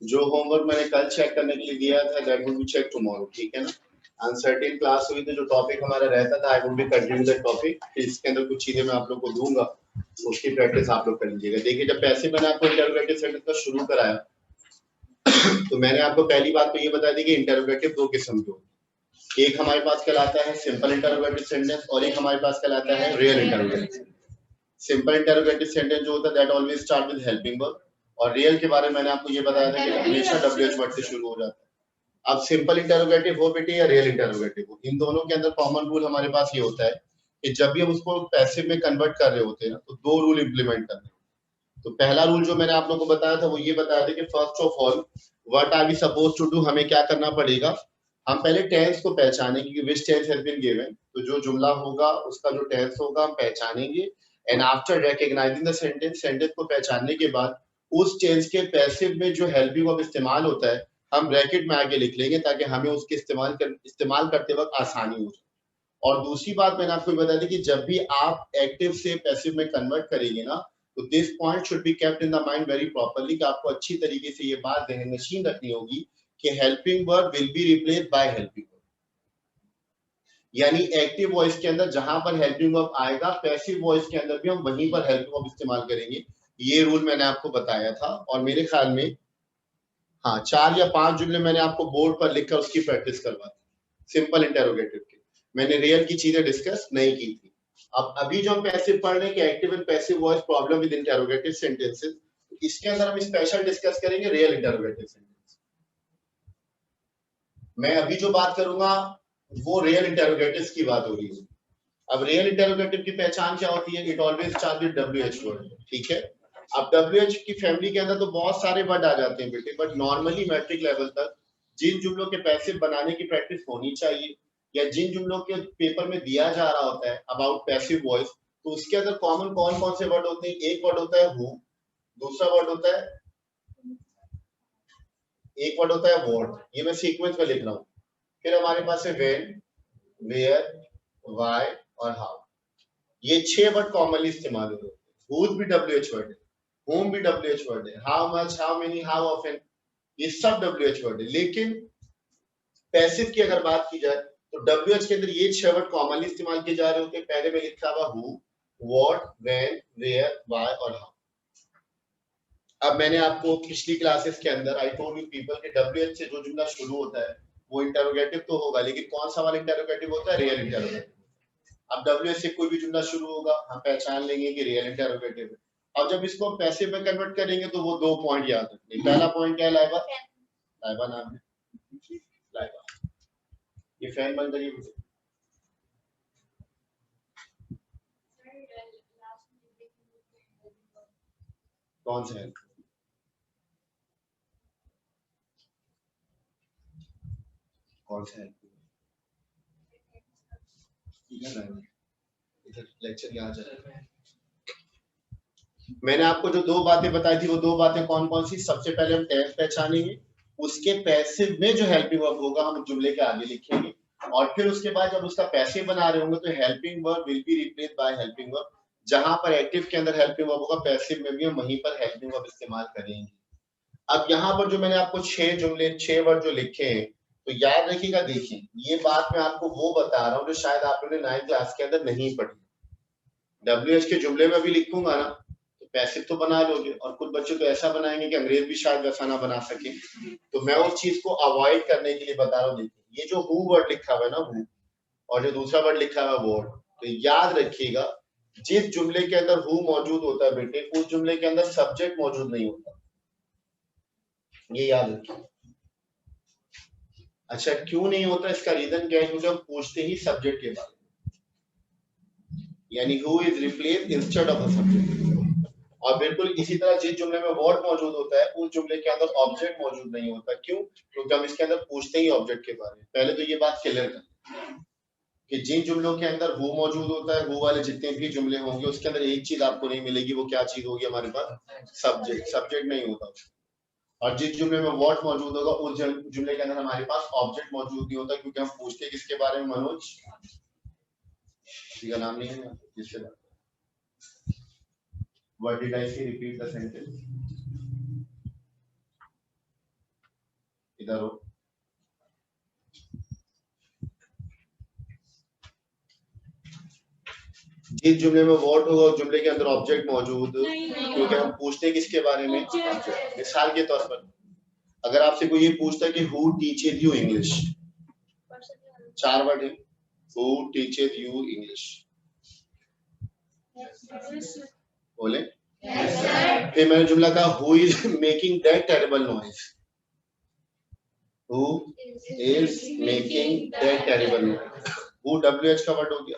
जो होमवर्क मैंने कल चेक करने के लिए दिया था that will be check tomorrow, ठीक है ना। अनसर्टेन क्लास हुई तो जो टॉपिक हमारा रहता था I would be continue that topic, इसके अंदर कुछ चीजें मैं आप लोग को दूंगा, उसकी प्रैक्टिस आप लोग कर लीजिएगा। देखिए जब पैसे मैंने आपको इंटरोगेटिव सेंटेंस का शुरू कराया तो मैंने आपको पहली बात तो ये बता दी कि इंटरोगेटिव दो किस्म के होते हैं, एक हमारे पास कहलाता है सिंपल इंटरोगेटिव सेंटेंस और एक हमारे पास कहलाता है real interrogative. Simple interrogative sentence जो होता है that always start with helping verb, और रियल के बारे में मैंने आपको ये बताया था कि हमेशा डब्ल्यूएच वर्ड से शुरू हो जाता है। अब सिंपल इंटरोगेटिव हो बेटे या रियल इंटरोगेटिव हो, इन दोनों के अंदर कॉमन रूल हमारे पास ये होता है कि जब भी हम उसको पैसिव में कन्वर्ट कर रहे होते हैं ना तो दो रूल इंप्लीमेंट करने हैं। तो पहला रूल जो मैंने आप लोगों को बताया था वो ये बताया था कि first of all what are we suppose to do, हमें क्या करना पड़ेगा, हम पहले टेंस को पहचानेंगे कि विच टेंस हैज बीन गिवन, तो जो जुमला होगा उसका जो टेंस होगा हम पहचानेंगे, and after recognising the sentence, sentence को पहचानने के बाद उस टेंस के पैसिव में जो हेल्पिंग वर्ब इस्तेमाल होता है हम ब्रैकेट में आगे लिख लेंगे ताकि हमें उसके इस्तेमाल करते वक्त आसानी हो जाए। और दूसरी बात मैंने आपको बता दी कि जब भी आप एक्टिव से पैसिव में कन्वर्ट करेंगे ना तो this point should be kept in the mind very properly, कि आपको अच्छी तरीके से ये बात ज़हन-नशीन रखनी होगी कि helping verb will be replaced by helping verb, यानी एक्टिव वॉइस के अंदर जहां पर हेल्पिंग वर्ब आएगा पैसिव वॉइस के अंदर भी हम वहीं पर हेल्पिंग वर्ब इस्तेमाल करेंगे। ये रूल मैंने आपको बताया था और मेरे ख्याल में हाँ 4 या 5 जुमले मैंने आपको बोर्ड पर लिखकर उसकी प्रैक्टिस करवा दी सिंपल इंटरोगेटिव की। मैंने रियल की चीजें डिस्कस नहीं की थी। अब अभी जो हम पैसिव पढ़ रहे हैं कि active and passive voice problem with interrogative sentences, इसके अंदर हम स्पेशल डिस्कस करेंगे रियल इंटरोगेटिव सेंटेंस। मैं अभी जो बात करूंगा वो रियल इंटरोगेटिव्स की बात हो रही है। अब रियल इंटरोगेटिव की पहचान क्या होती है, it always start with WH word, ठीक है। अब डब्ल्यूएच की फैमिली के अंदर तो बहुत सारे वर्ड आ जाते हैं बेटे, बट नॉर्मली मैट्रिक लेवल तक जिन जुमलों के पैसिव बनाने की प्रैक्टिस होनी चाहिए या जिन जुमलों के पेपर में दिया जा रहा होता है अबाउट पैसिव वॉइस, तो उसके अंदर कॉमन कौन कौन से वर्ड होते हैं, एक वर्ड होता है हु, दूसरा वर्ड होता है, एक वर्ड होता है व्हाट, ये मैं सीक्वेंस में लिख रहा हूँ, फिर हमारे पास है व्हेन, वेयर, व्हाई और हाउ। ये 6 वर्ड कॉमनली इस्तेमाल होते हैं। whose भी डब्ल्यूएच वर्ड है, whom भी डब्ल्यूएच वर्ड है, how much, how many, how often, ये सब डब्ल्यूएच वर्ड है। लेकिन पैसिव की अगर बात की जाए तो डब्ल्यूएच के अंदर ये 6 वर्ड कॉमनली इस्तेमाल किए जा रहे होते हैं। पहले में लिखा हुआ who, what, when, where, why और how। अब मैंने आपको पिछली क्लासेस के अंदर आई टोल्ड यू पीपल के डब्ल्यूएच से जो जुमला शुरू होता है वो इंटरोगेटिव तो होगा, लेकिन कौन सा वाला इंटरोगेटिव होता है, रियल इंटरोगेटिव। अब डब्ल्यूएच से कोई भी जुमला शुरू होगा हम पहचान लेंगे कि रियल इंटरोगेटिव है। अब जब इसको पैसिव में कन्वर्ट करेंगे तो वो 2 पॉइंट याद रखिए। पहला पॉइंट क्या है, लाइबा, लाइबा नाम है, लाइबा, ये फैन बंद करिए मुझे। कौन सा है, कौन सा है, इधर लेक्चर यहाँ चल रहा है। मैंने आपको जो 2 बातें बताई थी वो 2 बातें कौन कौन सी, सबसे पहले हम टेंस पहचानेंगे, उसके पैसिव में जो हेल्पिंग वर्ब होगा हम जुमले के आगे लिखेंगे, और फिर उसके बाद जब उसका पैसिव बना रहे होंगे तो helping verb will be replaced by helping verb, जहां पर एक्टिव के अंदर हेल्पिंग वर्ब होगा पैसिव में भी हम वहीं पर हेल्पिंग वर्ब इस्तेमाल करेंगे। अब यहाँ पर जो मैंने आपको 6 जुमले 6 वर्ड जो लिखे हैं तो याद रखिएगा, देखिए ये बात मैं आपको वो बता रहा हूँ जो शायद आपने 9th क्लास के अंदर नहीं पढ़ी। डब्ल्यूएच के जुमले में भी लिखूंगा ना तो पैसिव तो बना लोगे, और कुछ बच्चे तो ऐसा बनाएंगे कि अंग्रेज भी शायद वैसा ना बना सके, तो मैं उस चीज को अवॉइड करने के लिए बता रहा हूँ। देखिए ये जो हु वर्ड लिखा हुआ है ना हु, और जो दूसरा वर्ड लिखा हुआ है वर्ड, तो याद रखिएगा जिस जुमले के अंदर हु मौजूद होता है बेटे उस जुमले के अंदर सब्जेक्ट मौजूद नहीं होता, ये याद रखिए। अच्छा क्यों नहीं होता, इसका रीजन क्या है, क्योंकि हम पूछते ही सब्जेक्ट के बारे में, यानी who is replaced instead of the subject. और बिल्कुल इसी तरह जिस जुमले में वर्ड मौजूद होता है उस जुमले के अंदर ऑब्जेक्ट मौजूद नहीं होता। क्यों, क्योंकि हम इसके अंदर पूछते ही ऑब्जेक्ट के बारे में। पहले तो ये बात क्लियर कर कि जिन जुमलों के अंदर हु मौजूद होता है, हु वाले जितने भी जुमले होंगे उसके अंदर एक चीज आपको नहीं मिलेगी, वो क्या चीज होगी हमारे पास, सब्जेक्ट, सब्जेक्ट नहीं होता। और जिस जुमले में वर्ड मौजूद होगा उस जुमले के अंदर हमारे पास ऑब्जेक्ट मौजूद नहीं होता, क्योंकि हम पूछते किसके बारे में, मनोज किसी का नाम नहीं है जिससे बात, व्हाट डिड आई से, रिपीट द सेंटेंस। इधर हो। जिस जुमले में व्हाट होगा उस जुमले के अंदर ऑब्जेक्ट मौजूद, क्योंकि हम पूछते किसके बारे में, मिसाल के तौर पर अगर आपसे कोई ये पूछता है कि who teaches you English, 4 word है, हु टीचेस यू इंग्लिश, बोले फिर मैंने जुमला कहा who is making that terrible noise, who is making that terrible noise, who WH का वर्ड हो गया,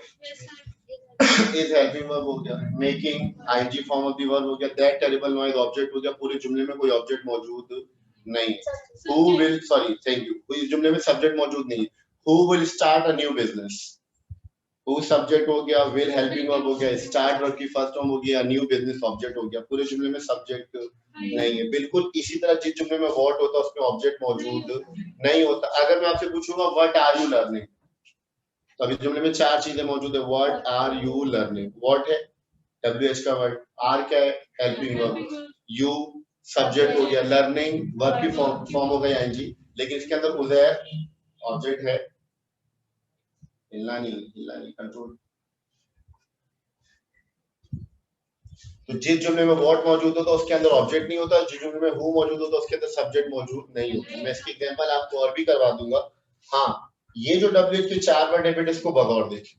इज हेल्पिंग वर्ब हो गया, making ING form of the verb हो गया, दैट टेरिबल नॉइज ऑब्जेक्ट हो गया, पूरे जुमले में कोई ऑब्जेक्ट मौजूद नहीं है। Who will, sorry thank you, कोई जुमले में सब्जेक्ट मौजूद नहीं है। Who will start a new business, who subject हो गया, विल हेल्पिंग वर्ब हो गया, स्टार्ट वर्ब की फर्स्ट फॉर्म हो गया, न्यू बिजनेस ऑब्जेक्ट हो गया, पूरे जुमले में सब्जेक्ट नहीं है। बिल्कुल इसी तरह जिस जुमले में व्हाट होता है उसमें ऑब्जेक्ट मौजूद नहीं होता। अगर मैं आपसे पूछूंगा व्हाट आर यू लर्निंग, तो अभी जुमले में 4 चीजें मौजूद है। What are you learning, what है WH का वर्ड, आर क्या है हेल्पिंग वर्ब, यू सब्जेक्ट हो गया, लर्निंग वर्ब की फॉर्म हो गई ING, लेकिन इसके अंदर उज़ैर ऑब्जेक्ट है, हिलना नहीं कंट्रोल। तो जिस जुमले में व्हाट मौजूद होता है उसके अंदर ऑब्जेक्ट नहीं होता, जिस जुमले में हु मौजूद होता है उसके अंदर सब्जेक्ट मौजूद नहीं होता। मैं इसकी एग्जांपल आपको और भी करवा दूंगा। हाँ, ये जो WH के 4 वर्ड है बेटे इसको बगौर देखिए,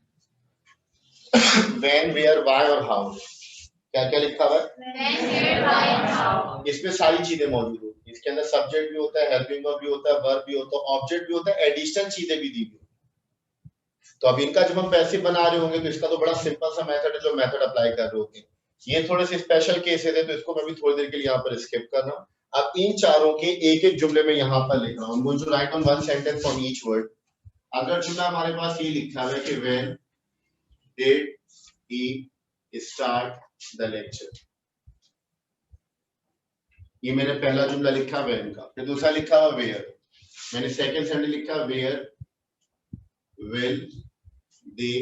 when, where, why और how, क्या क्या लिखा हुआ है, इसमें सारी चीजें मौजूद होती है। इसके अंदर सब्जेक्ट भी होता है, हेल्पिंग वर्ब भी होता है, वर्ब भी होता है, ऑब्जेक्ट भी होता है, एडिशनल चीजें भी दी हुई। तो अब इनका जब हम पैसिव बना रहे होंगे तो इसका तो बड़ा सिंपल सा मेथड है जो मेथड अप्लाई कर रहे होंगे। ये थोड़े से स्पेशल केसेस है तो इसको मैं भी थोड़ी देर के लिए यहाँ पर स्किप कर रहा हूँ। अब इन चारों के एक एक जुमले में यहाँ पर लिख रहा हूँ। I'm going to write on one sentence from each word। अगर जुमला हमारे पास ये लिखा है कि when did he start the lecture, ये मैंने पहला जुमला लिखा when का, फिर दूसरा लिखा हुआ where, मैंने सेकंड सेंटेंस लिखा where will they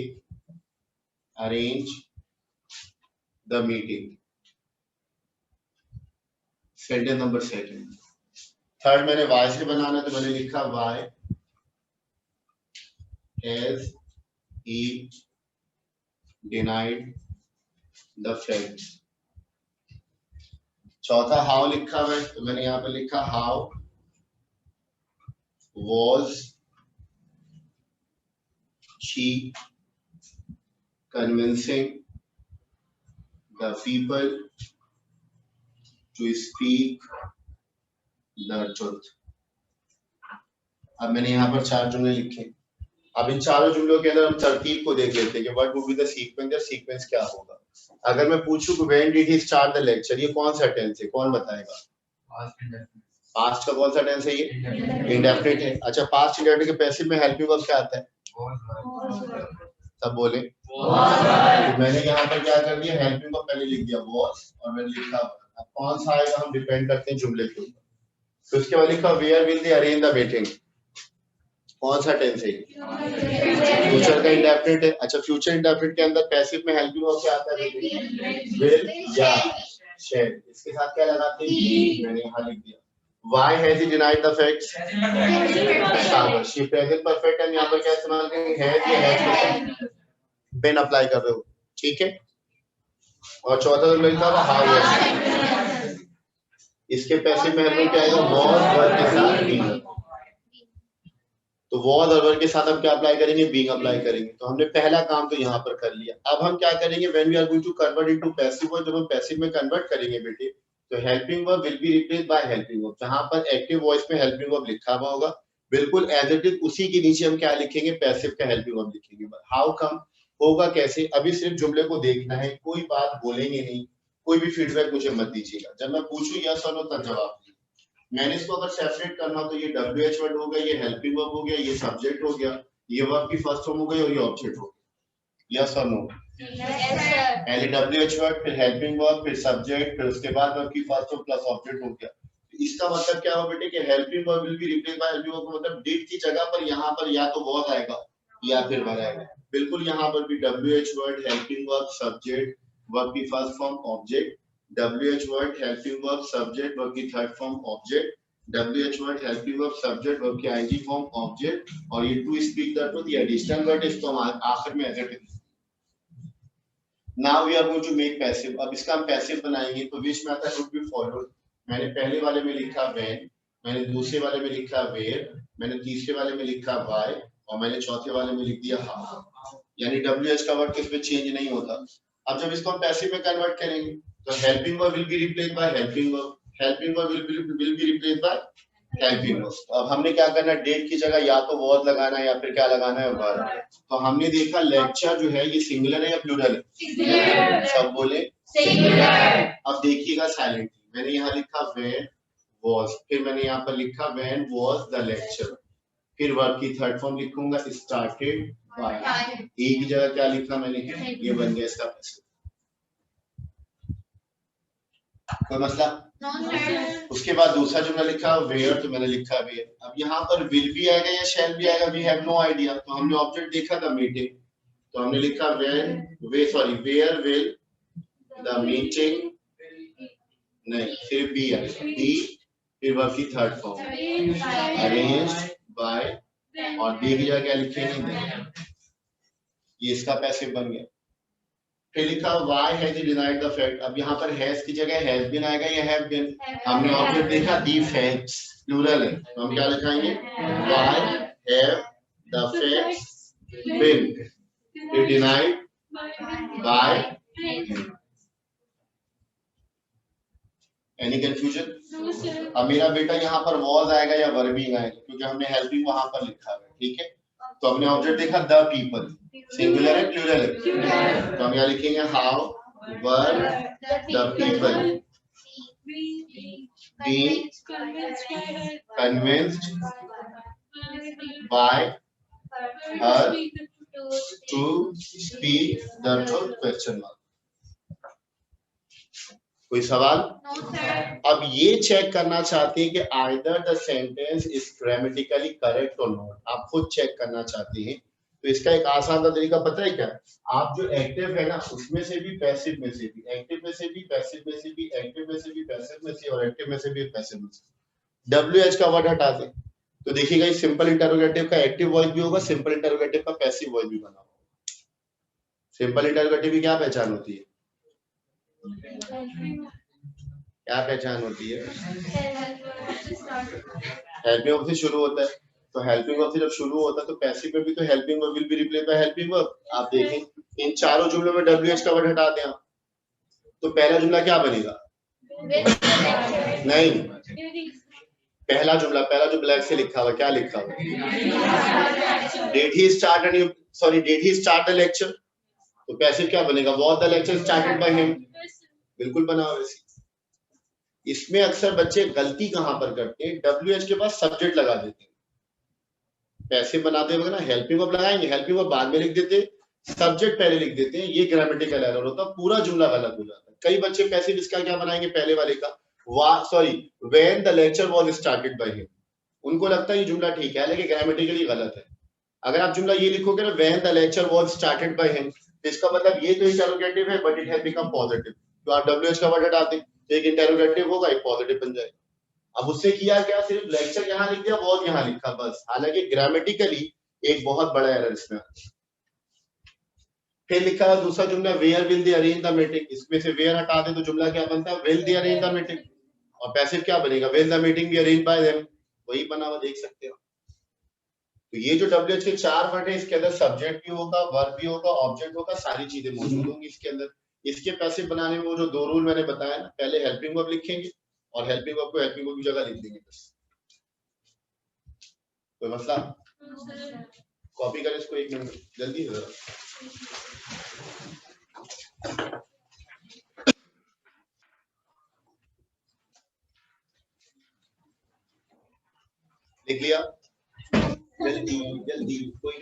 arrange the meeting, sentence number second. Third मैंने वाई से बनाना तो मैंने लिखा why has he denied the fact। चौथा हाउ लिखा हुआ है तो मैंने यहाँ पे लिखा how was she convincing the people to speak the truth। अब मैंने यहाँ पर 4 जुमले लिखे। अब इन चारों जुमलों के अंदर हम तरतीब को देख लेते हैं कि what would be the sequence, या सीक्वेंस क्या होगा। अगर मैं पूछूं कि when did he start the lecture, ये कौन सा टेंस है, कौन बताएगा? पास्ट का कौन सा टेंस है? ये इंडेफिनिट है। अच्छा, पास्ट इंडेफिनिट के पैसिव में हेल्पिंग वर्ब क्या आता है? सब बोले। तो मैंने यहाँ पर क्या कर दिया, हेल्पिंग वर्ब पहले लिख दिया was, और मैंने लिखा अब कौन सा आएगा हम डिपेंड करते हैं जुमले के ऊपर। तो उसके बाद लिखा where will they arrange the meeting, कौन सा टेंस है? फ्यूचर का इंडेफिनिट है। अच्छा, फ्यूचर इंडेफिनिट के अंदर पैसिव में हेल्पिंग वर्ब क्या आता है? विल या शेड, इसके साथ क्या लगाते हैं? मैंने यहाँ लिख दिया why has he denied the facts, शाबाश, ये प्रेजेंट परफेक्ट है, यहाँ पर क्या इस्तेमाल करेंगे? has या has बेन अप्लाई कर रहे हो, ठीक है। और चौथा जो लिखा हुआ how was, इसके पैसिव में हेल्पिंग क्या आएगा? was वर्ब के साथ being, तो was और वर्ब के साथ हम क्या अप्लाई करेंगे? being अप्लाई करेंगे। तो हमने पहला काम तो यहाँ पर कर लिया। अब हम क्या करेंगे? when we are going to convert into passive verb, जब हम पैसिव में कन्वर्ट करेंगे बेटे तो helping verb will be replaced by helping verb. जहां पर एक्टिव वॉइस में हेल्पिंग वर्ब लिखा हुआ होगा बिल्कुल एज इट इज उसी के नीचे हम क्या लिखेंगे? पैसिव का हेल्पिंग वर्ब लिखेंगे। हाउ कम होगा कैसे? अभी सिर्फ जुमले को देखना है, कोई बात बोलेंगे नहीं, कोई भी फीडबैक मुझे मत दीजिएगा। जब मैं पूछूं यस और नो तब जवाब दीजिए। मैंने इसको अगर सेपरेट करना तो ये WH वर्ड हो गया, ये हेल्पिंग वर्ब हो गया, ये सब्जेक्ट हो गया, ये वर्ब की फर्स्ट फॉर्म हो गई और ये ऑब्जेक्ट हो गया। यस और नो? पहले WH वर्ड, फिर हेल्पिंग वर्ब, फिर सब्जेक्ट, फिर उसके बाद वर्ब की फर्स्ट फॉर्म प्लस ऑब्जेक्ट हो गया। इसका मतलब क्या हुआ बेटे कि helping verb will be replaced by helping verb, मतलब डिड की जगह पर यहाँ पर या तो was आएगा या फिर वर आएगा। बिल्कुल यहाँ पर भी WH word, helping verb, subject, verb की first form, object, WH word, helping verb, subject, verb की third form, object, WH word helping verb subject verb की आईएनजी फॉर्म ऑब्जेक्ट और ये टू स्पीक द ट्रुथ ये additional word है, इसको हम आखिर में as it is. Now we are going to make passive. अब इसका हम पैसिव बनाएंगे तो which method would be followed. मैंने पहले वाले में लिखा व्हेन, मैंने दूसरे वाले में लिखा वेयर, मैंने तीसरे वाले में लिखा व्हाई और मैंने चौथे वाले में लिख दिया हाउ। यानी WH का वर्ड किसमें चेंज नहीं होता। अब जब इसको हम पैसिव में कन्वर्ट करेंगे तो helping verb will be replaced by helping verb, helping verb will be replaced by helping verb. तो अब हमने क्या करना है, डेट की जगह या तो वॉज लगाना है या फिर क्या लगाना है, वर्ब। तो हमने देखा लेक्चर जो है ये सिंगुलर है या प्लूरल है, सिंगुलर। सब बोले सिंगुलर। अब देखिएगा साइलेंटली, मैंने यहाँ लिखा व्हेन was, फिर मैंने यहाँ पर लिखा when was the lecture, फिर वर्ब की थर्ड फॉर्म लिखूंगा started by, एक की जगह क्या लिखा मैंने, ये बन गया इसका पैसिव। कोई मसला? उसके बाद दूसरा जुमला लिखा वेयर, तो मैंने लिखा वेयर। अब यहाँ पर विल भी आएगा या शैल भी आएगा, वी हैव नो आइडिया। तो हमने ऑब्जेक्ट देखा था मीटिंग, तो हमने लिखा वेयर विल द मीटिंग, नहीं सिर्फ बी आएगा, बी फिर वर्ब की थर्ड फॉर्म अरेंज्ड बाय और बी की जगह क्या लिखेंगे, ये इसका पैसिव बन गया। फिर लिखा why has denied the fact. अब यहाँ पर हैज की जगह हैज बीन आएगा या हैव बीन। हमने ऑब्जेक्ट देखा दी फैक्ट्स प्लूरल है, तो हम क्या लिखाएंगे, why have the facts been, फिर डिनाइड बाय। Any confusion? अब मेरा बेटा यहाँ पर वॉज आएगा या वर्बिंग आएगा, क्योंकि हमने हेल्पिंग वहां पर लिखा है, ठीक है। तो हमने ऑब्जेक्ट देखा द पीपल, सिंगुलर है प्लूरल है, तो हम यहाँ लिखेंगे how were the people being convinced by her to speak the truth, question mark. कोई सवाल? अब ये चेक करना चाहते हैं कि either the sentence is grammatically correct और नॉट, आप खुद चेक करना चाहते हैं। तो इसका एक आसान सा तरीका पता है क्या, आप जो एक्टिव है ना उसमें से भी पैसिव में से भी, एक्टिव में से भी पैसिव में से भी, एक्टिव में से भी पैसिव में से और एक्टिव में से भी पैसिव में से WH का वर्ड हटा दें तो देखिएगा ये सिंपल इंटरोगेटिव का एक्टिव वॉइस भी होगा, सिंपल इंटरोगेटिव का पैसिव वॉइस भी बना होगा। सिंपल इंटरोगेटिव की क्या पहचान होती है, क्या पहचान होती है, हेल्पिंग वर्ब से शुरू होता है। तो हेल्पिंग वर्ब से जब शुरू होता है तो पैसिव में भी तो helping verb will be replaced by helping verb. आप देखें इन चारों जुमलों में WH का वर्ड हटा दें आप, तो पहला जुमला क्या बनेगा, नहीं पहला जुमला, पहला जो ब्लैक से लिखा हुआ क्या लिखा हुआ, did he start the lecture, तो पैसिव क्या बनेगा, was the lecture started by him. बिल्कुल बना हुआ वैसे। इसमें अक्सर बच्चे गलती कहां पर करते हैं, WH के पास सब्जेक्ट लगा देते हैं, पैसिव बनाते वक्त ना हेल्पिंग वर्ब लगाएंगे, हेल्पिंग वर्ब बाद में लिख देते, सब्जेक्ट पहले लिख देते हैं, ये ग्रामेटिकल एरर होता है, पूरा जुमला गलत हो जाता है। कई बच्चे पैसिव इसका क्या बनाएंगे, पहले वाले का when the lecture was started by him, उनको लगता है ये जुमला ठीक है लेकिन ग्रामेटिकली गलत है। अगर आप जुमला ये लिखोगे ना when the lecture was started by him, तो इसका मतलब ये तो इंटरोगेटिव है but it has become positive, तो आप WH का वर्ड हटा दें तो एक इंटरोगेटिव होगा, एक पॉजिटिव बन जाएगा। अब उससे किया क्या, सिर्फ लेक्चर यहाँ लिख दिया, वाज यहाँ लिखा बस, हालांकि ग्रामेटिकली एक बहुत बड़ा एरर इसमें। फिर लिखा है दूसरा जुमला where will they arrange the meeting, इसमें से वेयर हटा दे तो जुमला क्या बनता है, will they arrange the meeting, और पैसिव क्या बनेगा, will the meeting be arrange by them, वही बना हुआ देख सकते हो। तो ये जो WH के चार वर्ड है इसके अंदर सब्जेक्ट भी होगा, वर्ब भी होगा, ऑब्जेक्ट होगा, सारी चीजें मौजूद होंगी इसके अंदर। इसके पैसिव बनाने में वो जो दो रूल मैंने बताया ना, पहले हेल्पिंग वर्ब लिखेंगे और हेल्पिंग वर्ब को हेल्पिंग वर्ब की जगह लिख देंगे बस। कोई मसला? कॉपी कर इसको, एक मिनट जल्दी जरा लिख लिया, जल्दी जल्दी कोई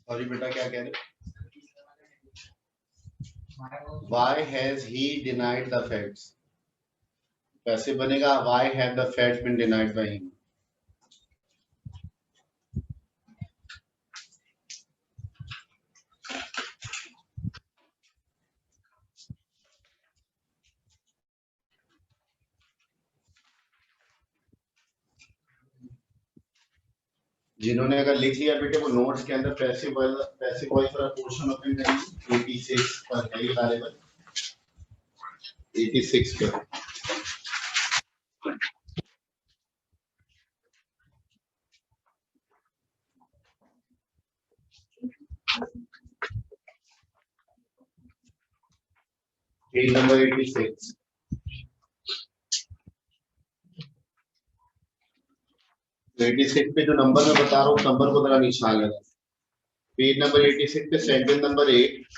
सॉरी बेटा क्या कह रहे हो? Why has he denied the facts? कैसे बनेगा? Why have the facts been denied by him? जिन्होंने अगर लिख लिया बेटे वो नोट्स के अंदर पैसिव वॉइस वाला पोर्शन ओपन करेंगे 86 पर है ये अवेलेबल 86 पर पेज नंबर 86 86 पे जो नंबर मैं बता रहा हूँ नंबर को जरा निशान लगा पेज नंबर 86 पे सेंटेंस नंबर 8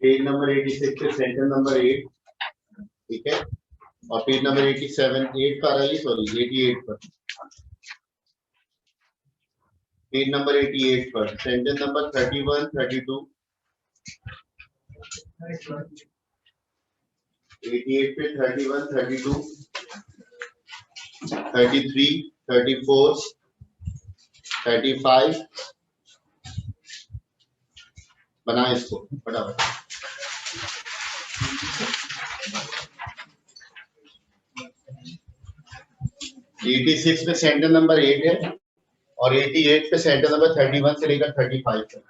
पेज नंबर 86 पे सेंटेंस नंबर 8 ठीक है और पेज नंबर 87 8 पर आई सॉरी 88 पर पेज नंबर 88 पर सेंटेंस नंबर 31 32 88 पे 31 32 33 34 35 बना इसको फटाफट एटी सिक्स पे सेंटेंस नंबर 8 है और 88 पे सेंटेंस नंबर 31 से लेकर 35 तक